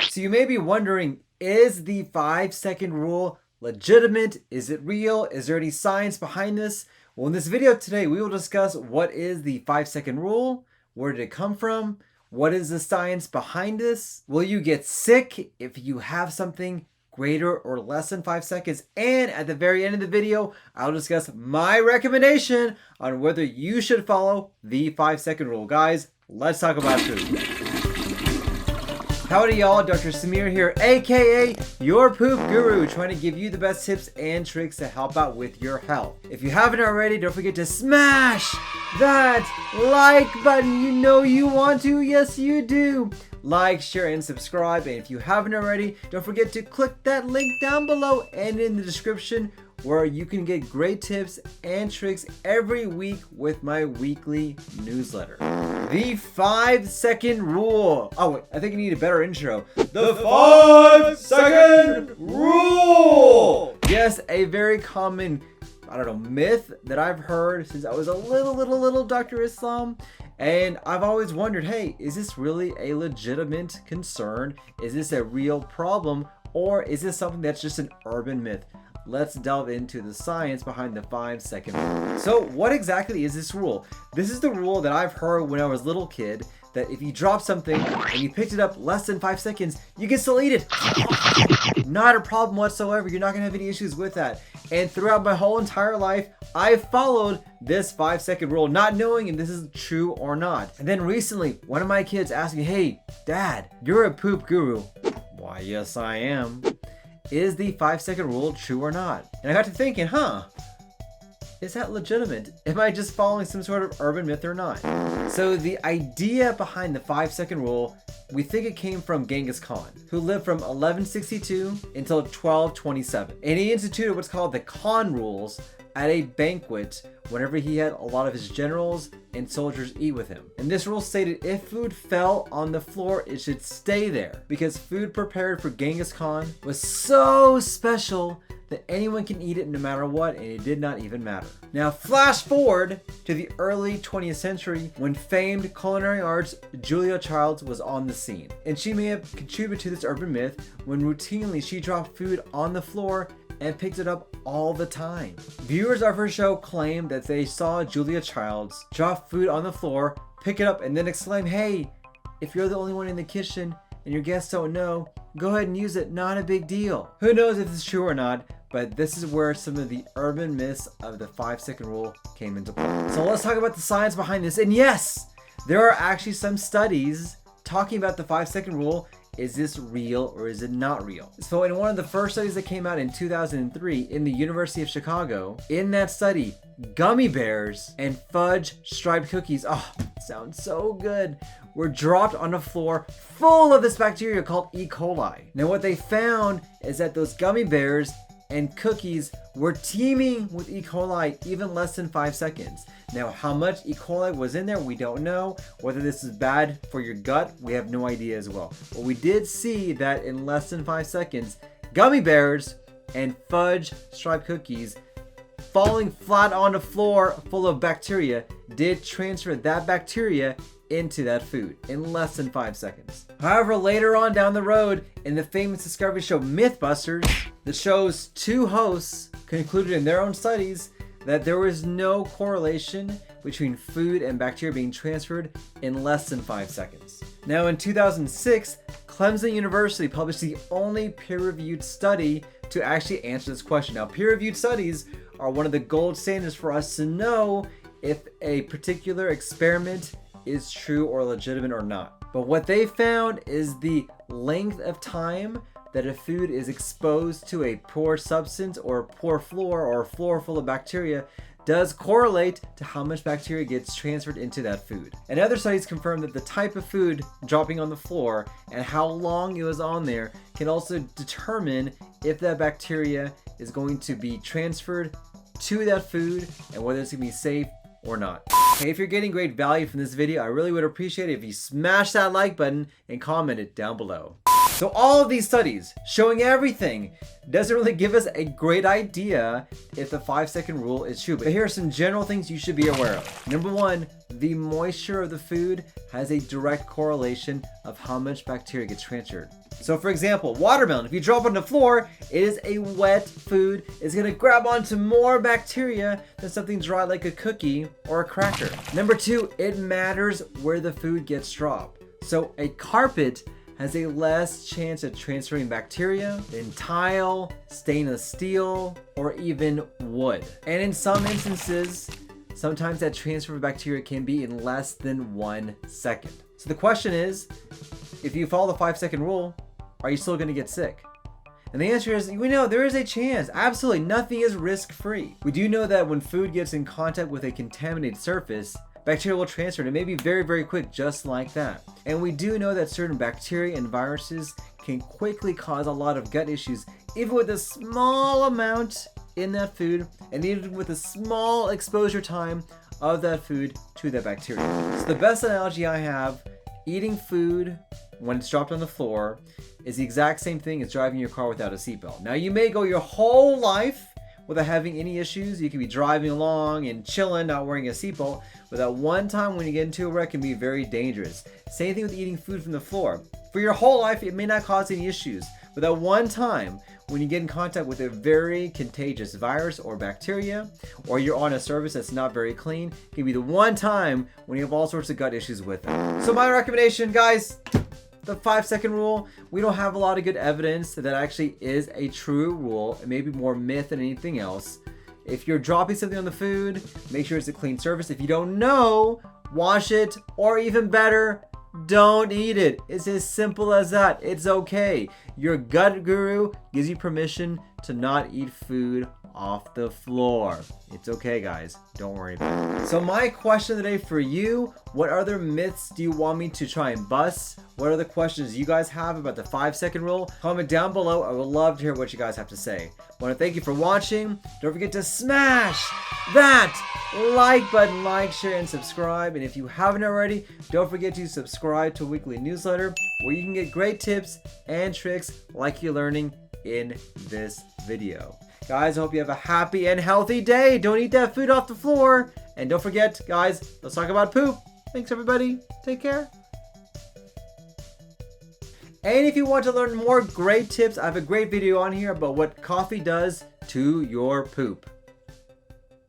So you may be wondering, is the 5-second rule legitimate? Is it real? Is there any science behind this? Well, in this video today, we will discuss what is the 5-second rule, where did it come from, what is the science behind this, will you get sick if you have something greater or less than 5 seconds, and at the very end of the video, I'll discuss my recommendation on whether you should follow the 5-second rule. Guys, let's talk about food. Howdy y'all, Dr. Samir here, aka your poop guru, trying to give you the best tips and tricks to help out with your health. If you haven't already, don't forget to smash that like button. You know you want to, yes you do. Like, share, and subscribe. And if you haven't already, don't forget to click that link down below and in the description where you can get great tips and tricks every week with my weekly newsletter. The 5-second rule. Oh wait, I think I need a better intro. The 5-second rule. Yes, a very common, myth that I've heard since I was a little Dr. Islam. And I've always wondered, hey, is this really a legitimate concern? Is this a real problem? Or is this something that's just an urban myth? Let's delve into the science behind the 5-second rule. So what exactly is this rule? This is the rule that I've heard when I was a little kid, that if you drop something and you picked it up less than 5 seconds, you can still eat it. Not a problem whatsoever. You're not gonna have any issues with that. And throughout my whole entire life, I've followed this 5-second rule, not knowing if this is true or not. And then recently, one of my kids asked me, hey, Dad, you're a poop guru. Why, yes, I am. Is the 5-second rule true or not? And I got to thinking, is that legitimate? Am I just following some sort of urban myth or not? So the idea behind the 5-second rule, we think it came from Genghis Khan, who lived from 1162 until 1227. And he instituted what's called the Khan rules at a banquet whenever he had a lot of his generals and soldiers eat with him. And this rule stated if food fell on the floor, it should stay there, because food prepared for Genghis Khan was so special that anyone can eat it no matter what, and it did not even matter. Now flash forward to the early 20th century when famed culinary arts Julia Childs was on the scene. And she may have contributed to this urban myth when routinely she dropped food on the floor and picked it up all the time. Viewers of her show claim that they saw Julia Childs drop food on the floor, pick it up, and then exclaim, hey, if you're the only one in the kitchen and your guests don't know, go ahead and use it, not a big deal. Who knows if this is true or not, but this is where some of the urban myths of the 5-second rule came into play. So let's talk about the science behind this. And yes, there are actually some studies talking about the 5-second rule. Is this real or is it not real? So in one of the first studies that came out in 2003 in the University of Chicago, in that study, gummy bears and fudge striped cookies, sounds so good, were dropped on the floor full of this bacteria called E. coli. Now what they found is that those gummy bears and cookies were teeming with E. coli even less than 5 seconds. Now, how much E. coli was in there, we don't know. Whether this is bad for your gut, we have no idea as well. But we did see that in less than 5 seconds, gummy bears and fudge striped cookies falling flat on the floor full of bacteria did transfer that bacteria into that food in less than 5 seconds. However, later on down the road, in the famous discovery show Mythbusters, the show's 2 hosts concluded in their own studies that there was no correlation between food and bacteria being transferred in less than 5 seconds. Now in 2006, Clemson University published the only peer-reviewed study to actually answer this question. Now, peer-reviewed studies are one of the gold standards for us to know if a particular experiment is true or legitimate or not. But what they found is the length of time that a food is exposed to a poor substance or a poor floor or a floor full of bacteria does correlate to how much bacteria gets transferred into that food. And other studies confirm that the type of food dropping on the floor and how long it was on there can also determine if that bacteria is going to be transferred to that food and whether it's going to be safe or not. Hey, if you're getting great value from this video, I really would appreciate it if you smash that like button and comment it down below. So all of these studies showing everything doesn't really give us a great idea if the 5-second rule is true. But here are some general things you should be aware of. Number one, the moisture of the food has a direct correlation of how much bacteria gets transferred. So for example, watermelon, if you drop it on the floor, it is a wet food. It's gonna grab onto more bacteria than something dry like a cookie or a cracker. Number two, it matters where the food gets dropped. So a carpet has a less chance of transferring bacteria than tile, stainless steel, or even wood. And in some instances, sometimes that transfer of bacteria can be in less than 1 second. So the question is, if you follow the 5-second rule, are you still gonna get sick? And the answer is, we know there is a chance. Absolutely, nothing is risk-free. We do know that when food gets in contact with a contaminated surface, bacteria will transfer, and it may be very, very quick, just like that. And we do know that certain bacteria and viruses can quickly cause a lot of gut issues, even with a small amount in that food, and even with a small exposure time of that food to that bacteria. So the best analogy I have, eating food when it's dropped on the floor is the exact same thing as driving your car without a seatbelt. Now you may go your whole life without having any issues. You can be driving along and chilling, not wearing a seatbelt, but that one time when you get into a wreck can be very dangerous. Same thing with eating food from the floor. For your whole life, it may not cause any issues, but that one time when you get in contact with a very contagious virus or bacteria, or you're on a surface that's not very clean, it can be the one time when you have all sorts of gut issues with it. So my recommendation, guys, the 5-second rule, we don't have a lot of good evidence that actually is a true rule. It may be more myth than anything else. If you're dropping something on the food, make sure it's a clean surface. If you don't know, wash it, or even better, don't eat it. It's as simple as that. It's okay. Your gut guru gives you permission to not eat food off the floor. It's okay, guys. Don't worry about it. So my question today for you, what other myths do you want me to try and bust? What other questions you guys have about the 5-second rule? Comment down below. I would love to hear what you guys have to say. I want to thank you for watching. Don't forget to smash that like button, like, share, and subscribe. And if you haven't already, don't forget to subscribe to a weekly newsletter where you can get great tips and tricks like you're learning in this video. Guys, I hope you have a happy and healthy day. Don't eat that food off the floor. And don't forget, guys, let's talk about poop. Thanks, everybody. Take care. And if you want to learn more great tips, I have a great video on here about what coffee does to your poop.